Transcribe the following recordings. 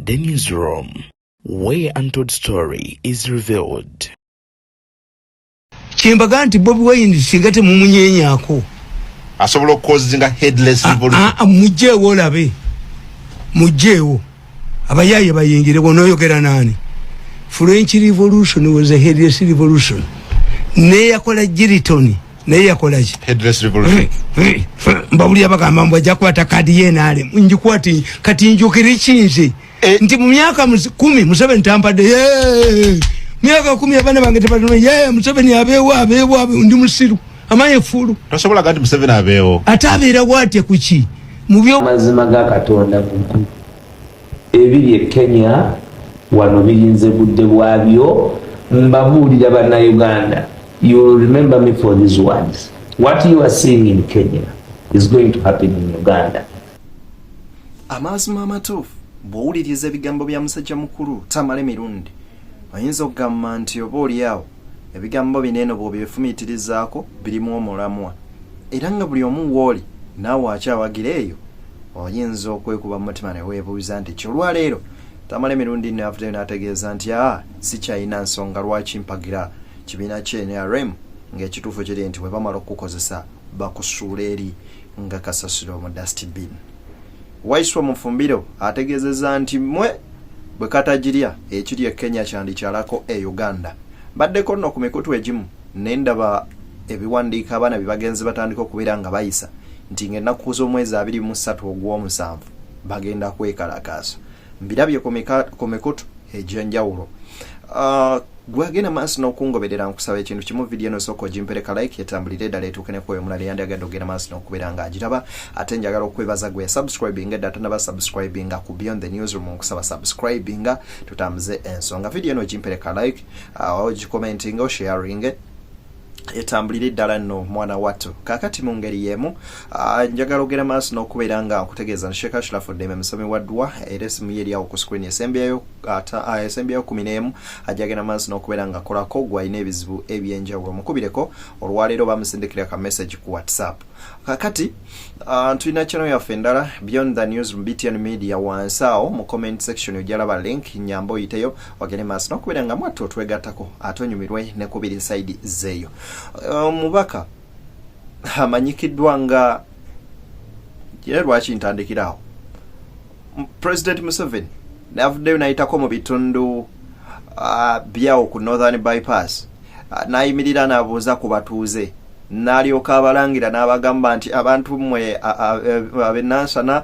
The newsroom, where untold story is revealed. Chimbaga nti Bobi Wine singate mumunyenyako asobola okukozinga headless revolution mujjeewo olabe mujjeewo abayaye bayingire bonoyogera nani. French Revolution was a headless revolution. Neyakola Giriton neyakola ki headless revolution mbabuli abagamba mbwa kwata kadi yenale njikwati kati njukiri chinzi nti mu myaka 10 Museveni tampadde myaka 10 abana bange tebatume Museveni abeewo ndi musiru amaye fulu tosobola gati Museveni abeewo atabeera bwate kuki mu byo mazima ga Katonda ku ebiri Kenya wano birinze budde bwabyo mbabuulira bana Uganda. You will remember me for these words. What you are seeing in Kenya is going to happen in Uganda. Amazima amatuufu bw'owuliriza ebigambo bya musajja mukulu Tamale Mirundi oyinza okugamba nti oba oliawo ebigambo binene bw'obifumiitirizaako birimu omulamwa era nga buli omu w'oli naawe akyawagira eyo oyinza okwekuba mu mutima ne weebuuza nti kyolwaleero Tamale Mirundi n'avuddeyo n'ategeeza nti si kyalina nsonga lwaki mpagira kibiina kye NRM ng'ekituufu kiri nti bwe bamala okukozesa bakusuula eri nga kasasiro mu dustbin. Waiswa Mufumbiro ategeezezza nti mwe bwe katagirya ekiri e Kenya kyandikyalako e Uganda. Baddeko nno ku mikutu egimu n'endaba ebiwandiika abaana bye bagenzi batandika okubeera nga bayisa nti ng'ennaku z'omwezi 23 ogw'omusanvu bagenda kwekalakaasa. Mbirabye ku mikutu egy'enjawulo. Gwagenda maaso n'okungoberera nkusaba ekintu kimu video no soko jimpereka like yetambulire ddala etuuke ne kwoyo mulali yandagadde ogenda maaso n'okubeera ng'agiraba ate njagala okwebaza gwe subscribing data naba subscribing ku Beyond the Newsroom nkusaba subscribing tutambuze ensonga video no jimpereka like commenting sharing etambulire ddala nno mwana wattu kakati mu ngeri yemu njagala ogera maaso n'okubeera nga nkutegeeza Sheikh Ashraf Deme musomi wa ddwa era esimu ye eryawo ku screen esembyayo 11 ajagenda maaso n'okubeera nga akolako gwalina ebizibu ebyenjawulo mukubireko olwaleero bamusindikira ka message ku WhatsApp. Kakati tulina channel yaffe endala Beyond the Newsroom BTN Media wansawo mu comment section ojalaba link nyambo yiteyo ogende maaso n'okubeera nga mwattu otwegattako atonyumirwe ne kubiri side zeeyo. Mubaka amanyikiddwa nga lwaki ntandikirawo President Museveni n'avuddeyo n'ayitako mu bitundu byawo ku Northern Bypass n'ayimirira n'abuuza ku batuuze n'alyoka abalangira n'abagamba nti abantu mmwe abenansana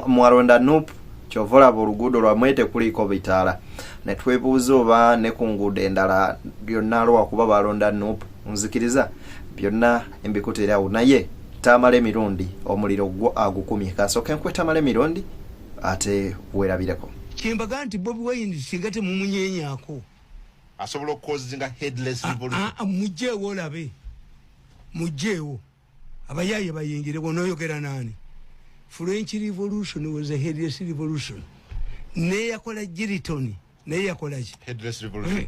mwalonda Nuupu kyova olaba oluguudo lwammwe tekuliko bitaala ne twebuuza oba ne ku nguudo endala byonna lwakuba balonda Nuupu nzikiriza byonna embikuteerawo naye Tamale Mirundi omuliro gwo agukumye kasooka enkwe Tamale Mirundi ate weerabireko. Chimbaga nti Bobi Wine singate mumunyenyako asobola okukozinga headless revolution mujjeewo olabe mujjeewo abayaye bayingire bonoyogera nani. French Revolution was a headless revolution. Neyakola Giriton neyakola ki headless revolution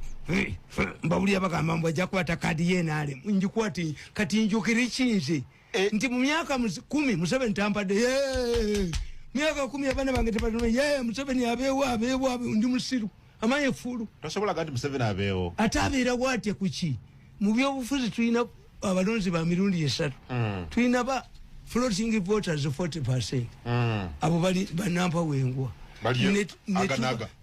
mbabuli abagamba mbwa kwata kadi yenale njikwati kati njukiri chinzi nti mu myaka 10 Museveni tampadde myaka 10 abana bange tebatume Museveni abeewo ndi musiru amaye fulu tosobola gati Museveni abeewo atabeera bwate kuki mu byobufuzi tulina abalonzi ba mirundi esatu tulina ba floating voters 40%. Abo bali banampa wengwa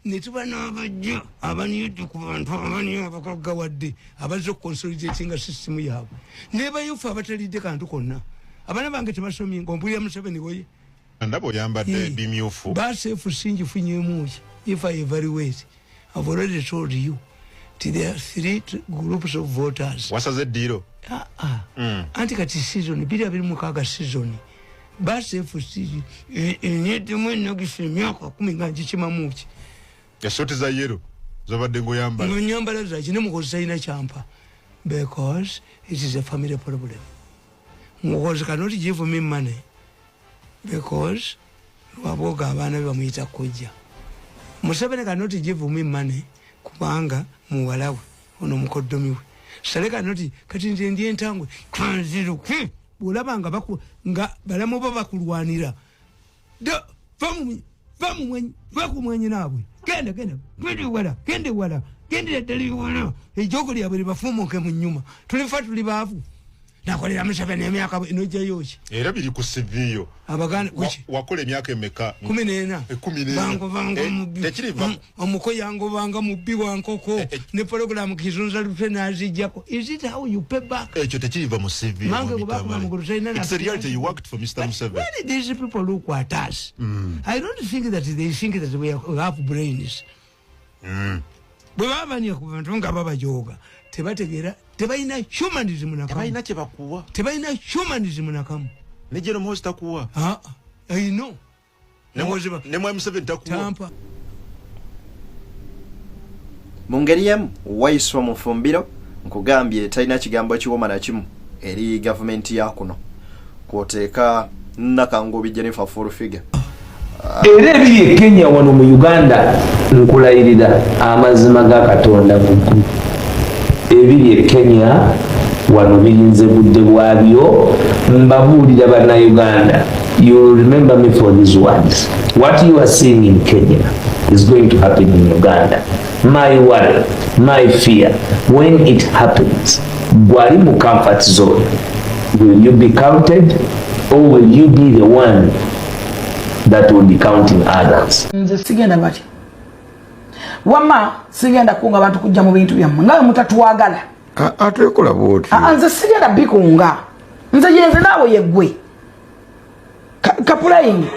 netuba n'abajja abaniyudde ku bantu abani abakagawadde abazze okukonsolidatinga system yaabwe nebayufu abatalidde kantu konna abana bange tebasomye ng'ompulira Museveni woye ndabo yambadde bimyufu baseefu sinjifu nyemuki. If I evaluate, I've already told you there are 3 groups of voters. Wasaze diro anti kati season bira biri mukaga season baseefu siji enyete mwena gifemyaka 10 nganje kimamuki yasoti za yero zabadde ngo yambala nyambala za kine mukozesa ina champa because it is a family problem. Mukozi cannot give me money because waboga abana bamuyita kujja. Museveni cannot give me money kubanga muwalawe ono mukoddomiwe. Sale cannot kati nze ndiye ntangwe kanziru bulaba nga balamu bakulwanira va kumwenyi nabwe gende wala gendera ddala wala ejoko lyabwe libafumuke mu nnyuma tulifa tuli baavu nakolera Museveni emyaka enojayoki era biri ku CV abaganda wakola emyaka emeka 14 omukoyango banga mubbi wa nkoko ne program kizunza lutena azijjako. Is it how you pay back? Ekyo tekiriva mu CV. It's a reality. You worked for Mr. Museveni. When these people look at us, I don't think that they think that we have brains. Bwe babanya ku bantu nga babajoga tebategera tebalina humanism nakamu tebalina kye bakuwa tebalina humanism nakamu ne jeno mosta kuwa I know ne mwa Museveni takuwa tampa mu ngeri yemu waiswa mu fumbiro nkugambye talina kigambo kiwoma na kimu eri gavumenti ya kuno kwoteeka Nakangobi Jennifer full figure. Era ebiri Kenya wano mu Uganda nkulayirira amazima ga Katonda buku ebiri Kenya wano birinze budde bwabyo mbabuulira bana Uganda. You remember me for these words. What you are seeing in Kenya is going to happen in Uganda. My worry, my fear, when it happens, bwali mu comfort zone, will you be counted or will you be the one that will be counting others? Nze sigenda bati wama sigenda kunga bantu kujja mu bintu byammwe nga mutatuwagala atekola bwoti nze sigenda bikunga nze yenze naawe yeggwe kapulaini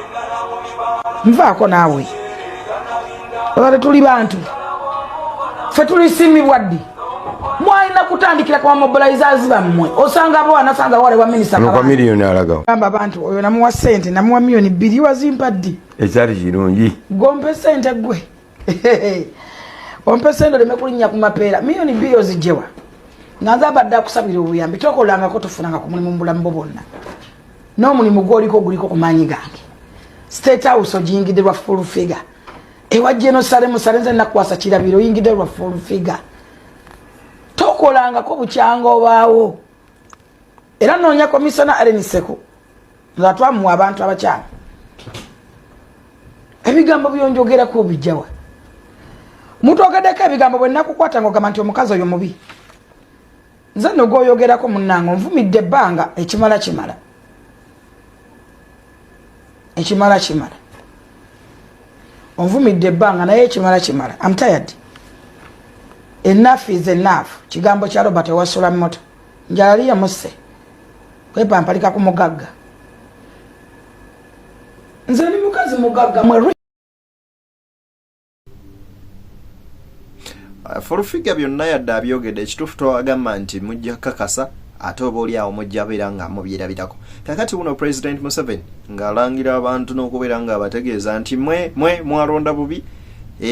nvaako naawe olwale tuli bantu fe tuli simibwa ddi mwalina kutandikira kwa mobilizers bammwe osanga abo anasanga wale wa minisita kwa milioni alagawo amba bantu oyo namuwa sente namuwa milioni 2 wazimpa ddi ekyali kirungi gompe sente gwe ompe sente lemekulinya ku mapeera milioni 2 ozijjewa nanza badda kusabira obuyambi tokolanga ko tufunanga ku mulimu mbulamu bonna n'omulimu gwoliko guliko ku maanyi gange state house ogiyingidde lwa full figure ewa Jerusalem salenze nakwasa kirabiro oyingidde lwa full figure tokolanga ko bukyanga obaawo era noonya komisona Aleniseko nga twamuwa abantu abakyala ebigambo byonjogerako bijjawa mutogeddeko ebigambo bwe nakukwata ng'ogamba nti omukazi oyo mubi nze nno gw'oyogerako munnange onvumidde ebbanga ekimala onvumidde ebbanga naye ekimala I'm tired. Enough is enough. Kigambo kya Robert Wasula moto njali ya muse kwepa mpalika ku mugagga nze ni mukazi mugagga mwe Furufiga byonna yadde abyogedde ekituufu twagamba nti mujja kakasa ate oba oli awo mujja beera nga mubyerabirako kakati buno President Museveni ng'alangira abantu n'okubeera nga abategeeza nti mwe mwalonda bubi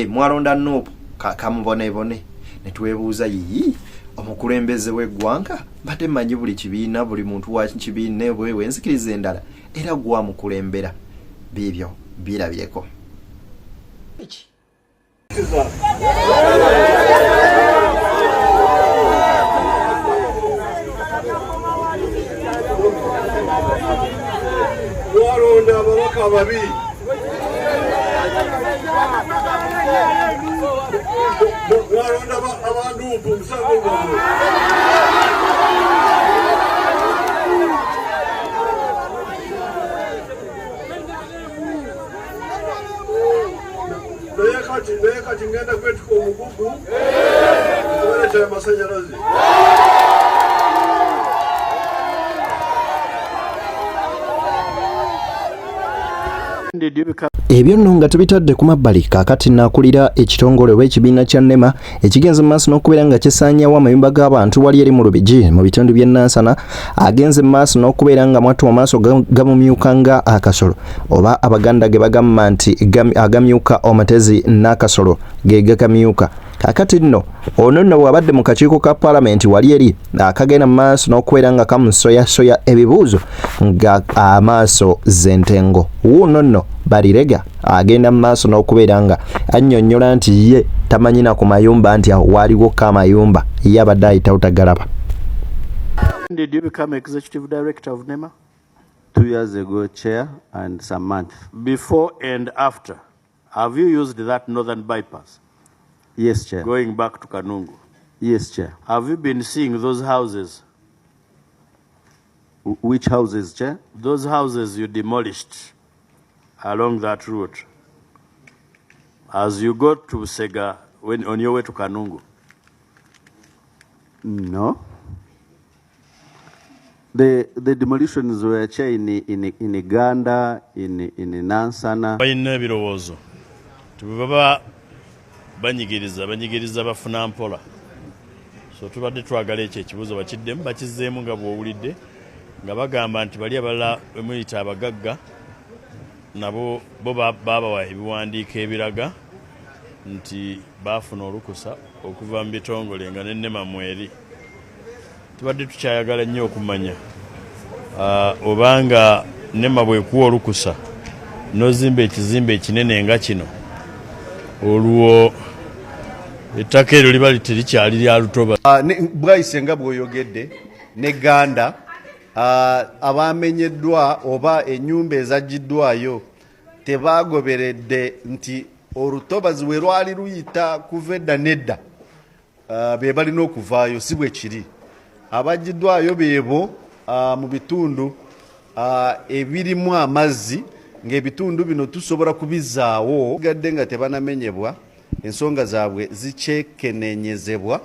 mwalonda Nuupu kamuboneebone ne twebuuza yiyi omukulembeze w'eggwanga mbadde mmanyi buli kibiina buli muntu wa kibiina bwewe nzikiriza endala era gwamukulembera biibyo birabireko walonda ababaka babiri walonda abanduupu musango gwabwe naye kati ngenda kwetuka omugugu kuberekera amasanyalaze ebyo nno nga tubitadde ku mabbali kaakati naakulira ekitongole oba ekibiina kya NEMA ekigenze mu maaso n'okubeera nga kisaanyawo amayumba g'abantu wali eri mu Lubigi mu bitundu by'e Nansana agenze mu maaso n'okubeera nga mwattu amaaso gamumyuka nga akasolo oba abaganda ge bagamba nti agamyuka omatezi n'akasolo ge gakamyuka kakati nno ono nno bw'abadde mu kakiiko ka Paalamenti wali eri akagenda mu maaso n'okubeera nga kamusoyasoya ebibuuzo nga amaaso z'entengo wuuno nno Barirega agenda mu maaso n'okubeera nga annyonnyola nti ye tamanyina ku mayumba nti awo waaliwo k'amayumba ye abadde ayitawo tagalaba. Did you become executive director of NEMA? 2 years ago, chair, and some months. Before and after? Have you used that northern bypass? Yes, Chair. Going back to Kanungu? Yes, Chair. Have you been seeing those houses? Which houses, Chair? Those houses you demolished along that route. As you go to Sega, when on your way to Kanungu? No. The demolitions were, Chair, in Uganda, in Nansana. Bayina ebirowozo. Tubaba banyigiriza bafuna mpola. So tubadde twagala ekyo ekibuzo bakiddemu bakizzeemu nga bw'owulidde nga bagamba nti bali abalala emuyita abagagga nabo bo babawa ebiwandiiko ebiraga nti baafuna olukusa okuva mu bitongole nga n'ennema mweri. Tubadde tukyayagala nnyo okumanya obanga nnema bwekuwa olukusa n'ozimba ekizimbe ekinene nga kino olwo ettaka eryo liba terikyali lya lutoba. Bwayise nga bw'oyogedde ne Ganda abamenyeddwa oba ennyumba ezaggiddwayo tebagoberedde nti olutobazi we lwali luyita kuva edda nedda be balina okuvaayo si bwe kiri. Abaggiddwayo beebo mu bitundu ebirimu amazzi ng'ebitundu bino tusobola kubizaawo gadde nga tebanamenyebwa ensonga zaabwe zikyekenenyezebwa.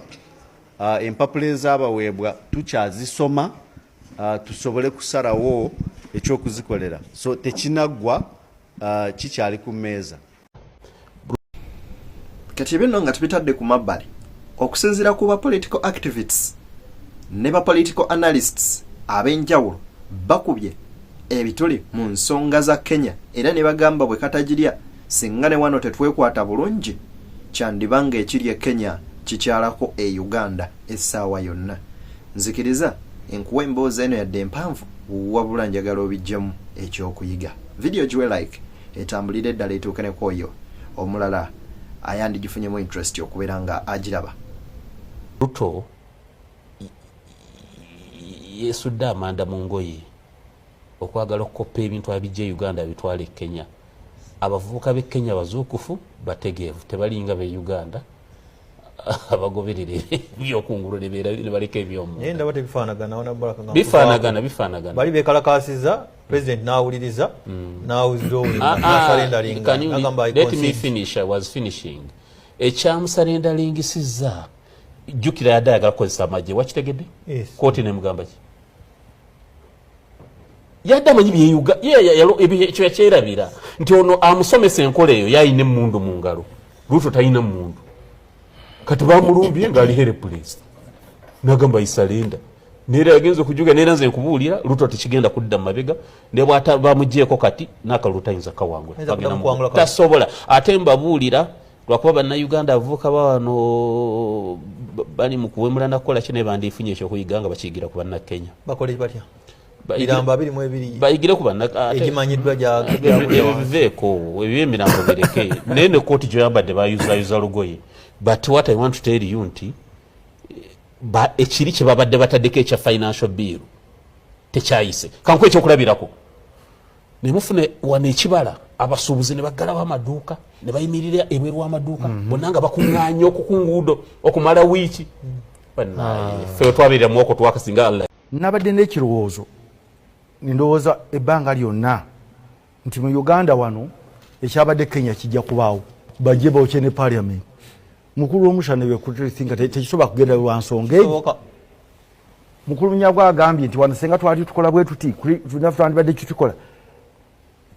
Empapula ezaabaweebwa tukyazisoma tusobole kusalawo ekyokuzikolera, so tekinaggwa kikyali ku mmeeza. Kati bino nga tubitadde ku mabbali okusinziira ku ba political activists ne ba political analysts ab'enjawulo bakubye ebituli mu nsonga za Kenya era ne bagamba bwe katagirya singa ne wano tetwekwata bulungi kyandibanga ekiri e Kenya kikyalako e Uganda essaawa yonna. Nzikiriza enkuwa emboozi eno yadde empanvu wabula njagala obijjamu ekyokuyiga. Video giwe like etambulire eddala etuuke ne kwoyo omulala ayandigifunyemu interest okubeera nga agiraba. Ruto yesudde amanda mu ngoye okwagala okukoppa ebintu abijja Uganda bitwale Kenya. Abavubuka b'e Kenya bazuukufu bategeevu tebalinga b'e Uganda abagoberere byokungulu ne baleka ebyomu. Naye ndaba tebifaanagana wana Baraka nga bifaanagana bali beekalakaasiza president n'awuliriza n'awuliriza let me finish. I was finishing. Ekyamusalendalingisizza jjukira yadde ayagala kukozesa amagye wakitegedde kooti nemugamba ki yadde amanyi byeyuga ekyo yakyerabira nti ono amusomesa enkola eyo yayina emmundu mu ngalo. Ruto talina mmundu kati bamulumbye ng'ali helpless n'agamba isalenda neera yagenza okujuga neera nze nkubuulira Ruto tekigenda kudda mu mabega ne bw'ata bamuggyeko kati n'akalulu tayinza kawangula tasobola. Ate mbabuulira lwakuba bannayuganda abavubuka bawano bali mu kuwemula nakukola kino bandifunye ekyokuyiga nga bakiyigira ku bannakenya. Bakole batya? Biramba 22 bayigire ku ekimanyiddwa gyaveeko ebyemirambo bireke naye ne kooti gyoyambadde bayuzayuza lugoye. But what I want to tell you nti ekiri kye babadde bataddeko ekya financial bill tekyayise kanku ekyokulabirako ne mufune wano ekibala abasuubuzi ne baggalawo amaduuka ne bayimirira ebweru w'amaduuka bonna nga bakuŋŋaanya okukunguudo okumala wiiki ffe twabeerera muwoko twakasinga Allah. Nabadde n'ekirowoozo ndowooza ebbanga lyonna nti mu Uganda wano ekyabadde Kenya kijja kubaawo bajje bawokye ne parliament. Mukulu w'omushana bekutesinga tekisobola kugenda lwa nsonga eyo. Mukulu Munyagwa agambye nti wano senga twali tukola bwe tuti twandibadde kitukola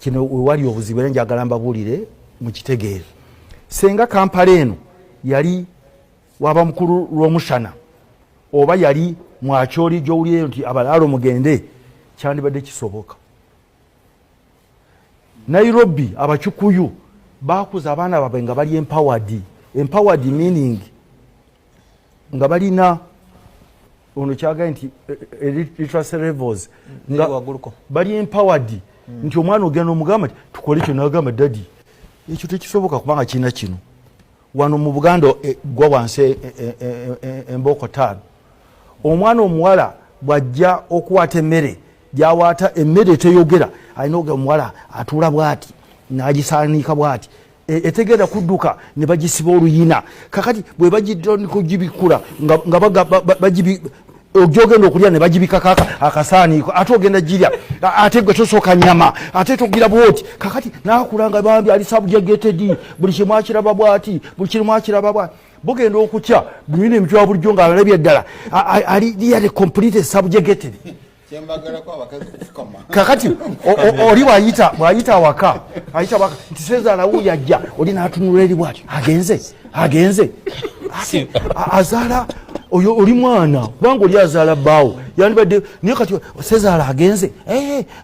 kino wali obuzibu era njagala mbabuulire mu kitegeere. Senga Kampala eno yali waba mukulu lw'omushana oba yali mwakyoli gy'owulire nti abalaalo mugende kyandibadde kisoboka. Nairobi abakikuyu bakuza abaana baabwe nga bali empowered meaning nga balina ono kyagaye nti literacy levels nga bali empowered nti omwana ogenda omugamba nti tukole kyo n'agamba dadi ekyo tekisoboka kubanga kirina kino wano mu Buganda gwa wansi embooko 5 omwana omuwala bw'ajja okuwaata emmere gyawaata emmere teyogera alina omuwala atuula bw'ati n'agisaanika bw'ati etegera kudduka ne bagisiba oluyina kakati bwe bagidoniko gibikula nga bagibi ogyogenda okulya ne bagibika akasaani ate ogenda girya ate gwe tosooka nyama ate togira bwoti kakati nakulanga bambi ali subjugated buli kimu akiraba bwati buli kimu akiraba bwati bugenda okukya bulina emitwe wa bulijjo nga alabye ddala ali complete subjugated kakati oli bwayita awaka nti Sezaala wuuyo ajja oli n'atunula eri bwati agenze azaala oyo oli mwana kubanga oli azaala bbaawo yandibadde naye kati Sezaala agenze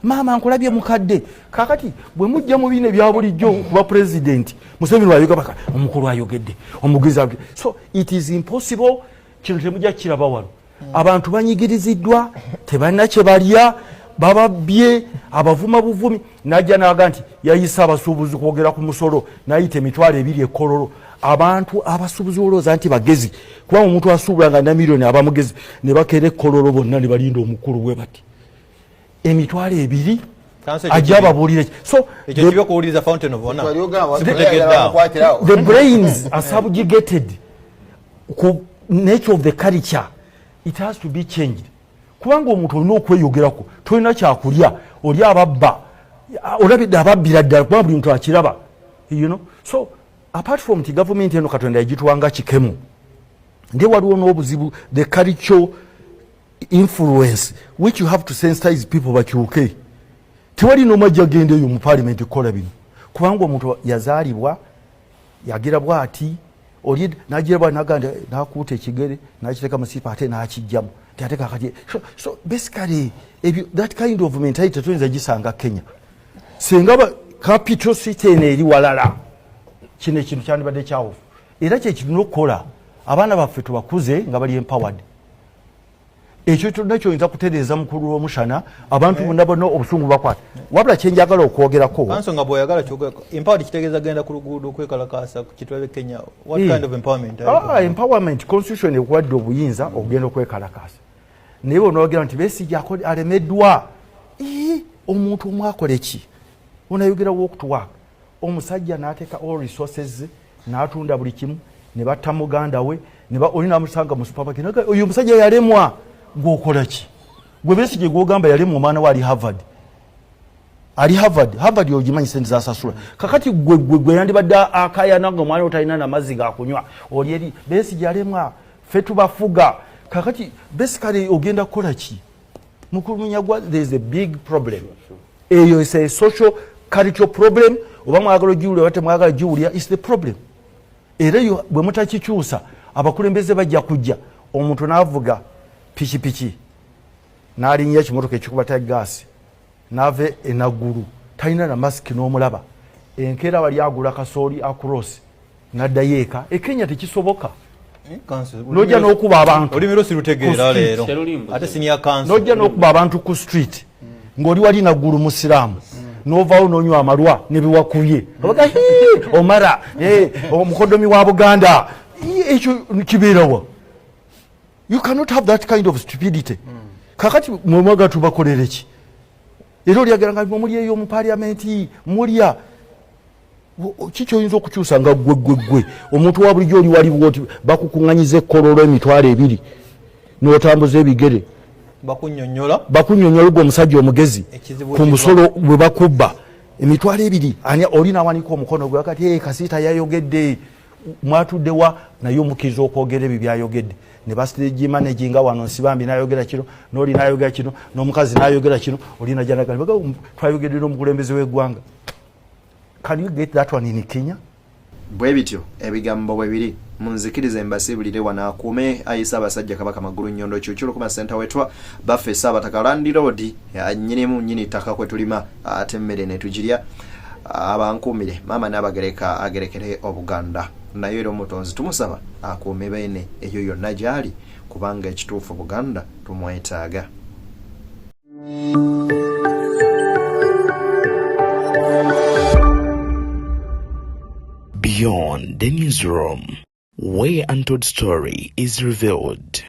maama nkulabye mukadde kakati bwe mujja mu biine bya bulijjo kuba pulezidenti Museveni wayoga omukulu ayogedde omugezi so it is impossible kino temujja kiraba wano abantu banyigiriziddwa tebalina kye balya bababye abavuma buvumi najja naga nti yayisa abasuubuzi kwogera ku musolo nayita emitwalo 2 ekololo abantu abasuubuzi olowooza nti bagezi kuba omuntu asuubulanga na miliyoni abamugezi ne bakera ekololo bonna ne balinda omukulu we bati emitwalo 2 ajja ababuulire so the brains are subjugated ku nature of the culture. It has to be changed. Kubanga omuntu olina okweyogerako tolina kyakulya oli ababba olabidde ababbira ddala kuba buli muntu akiraba so apart from the government eno Katonda yagituwanga kikemu nde waliwo n'obuzibu the cultural influence which you have to sensitize people bakyuke tewali n'omajja agendeeyo mu parliament kukola bino kubanga omuntu yazaalibwa yagira bwati oli nagira bwa naganda nakuuta ekigere nakiteka musipa ate nakijjamu ate kakati so basically that kind of mentality tuyinza gisanga Kenya singa ba capital city eri walala kino ekintu kyandibadde kyawo era kye kirina okukola abaana baffe tubakuze nga bali empowered ekyo tunakyo oyinza kutereeza mukulu w'omushana abantu bonna bonna obusungu bakwata wabula kyenjagala okwogerako ansonga bw'oyagala kyogerako empowered kitegeeza genda ku luguudo okwekalakaasa ku kitwebe Kenya what kind of empowerment empowerment constitution ekuwadde obuyinza okugenda okwekalakaasa naye bonaogera nti Besigye alemeddwa omuntu omwakola ki onayogera walk to work omusajja n'ateeka all resources n'atunda buli kimu ne batta muganda we oli n'amusanga mu supermarket oyo omusajja yalemwa gwokola ki gwe Besigye gwogamba yali mu mwana wa ali Harvard ogimanyi sente zasasula kakati gwe yandibadde akayana nga omwana otalina n'amazzi gaakunywa oli eri Besigye alemwa ffe tubafuga kakati basically ogenda kukola ki mukulu Munyagwa there is a big problem eyo is a social cultural problem oba mwagala ogiwulira oba temwagala giwulira is the problem era eyo bwe mutakikyusa abakulembeze bajja kujja omuntu n'avuga pikipiki n'alinnya ekimotoka ekikubata gaasi n'ave enaggulu talina na masiki n'omulaba enkeera bali agula kasooli across n'addayo eka Kenya tekisoboka nojja n'okuba abantu nojja n'okuba abantu ku street ng'oli wali naggulu musiraamu n'ovaawo n'onywa amalwa ne biwakubye abaga omara omukodomi wa Buganda ekyo kibeerawa you cannot have that kind of stupidity kakati mwemwaga tubakolere ki era olyagala nga muli eyo mu parliament mulya kikyoyinza okukyusa nga gwe omuntu wa bulijjo oli waliwo oti bakukuŋŋanyiza ekkololo emitwalo 2 n'otambuza ebigere bakunnyonnyola gwe omusajja omugezi ku musolo bwe bakubba emitwalo 2 ani oli n'awanika omukono gwe kati Kasiita yayogedde mwatuddewa naye omukkiriza okwogera ebyo byayogedde ne bastage managinga wano Nsibambi n'ayogera kino n'oli n'ayogera kino n'omukazi n'ayogera kino oli najjanaga twayogedde n'omukulembeze w'eggwanga. Can you get that one in Kenya? Bwe bityo ebigambo bwe biri munzikirize mbasibulire wanaakume ayisa abasajja Kabaka Magulu Nnyondo Kyukyulo ku masenta wetwa baffe Saabataka Land Road ya nnyinimu nnyini ttaka kwe tulima ate emmere ne tugirya abankuumire maama n'abagereka agerekere Obuganda naye era omutonzi tumusaba akuume beene eyo yonna gy'ali kubanga ekituufu Buganda tumwetaaga. Beyond the newsroom, where untold story is revealed.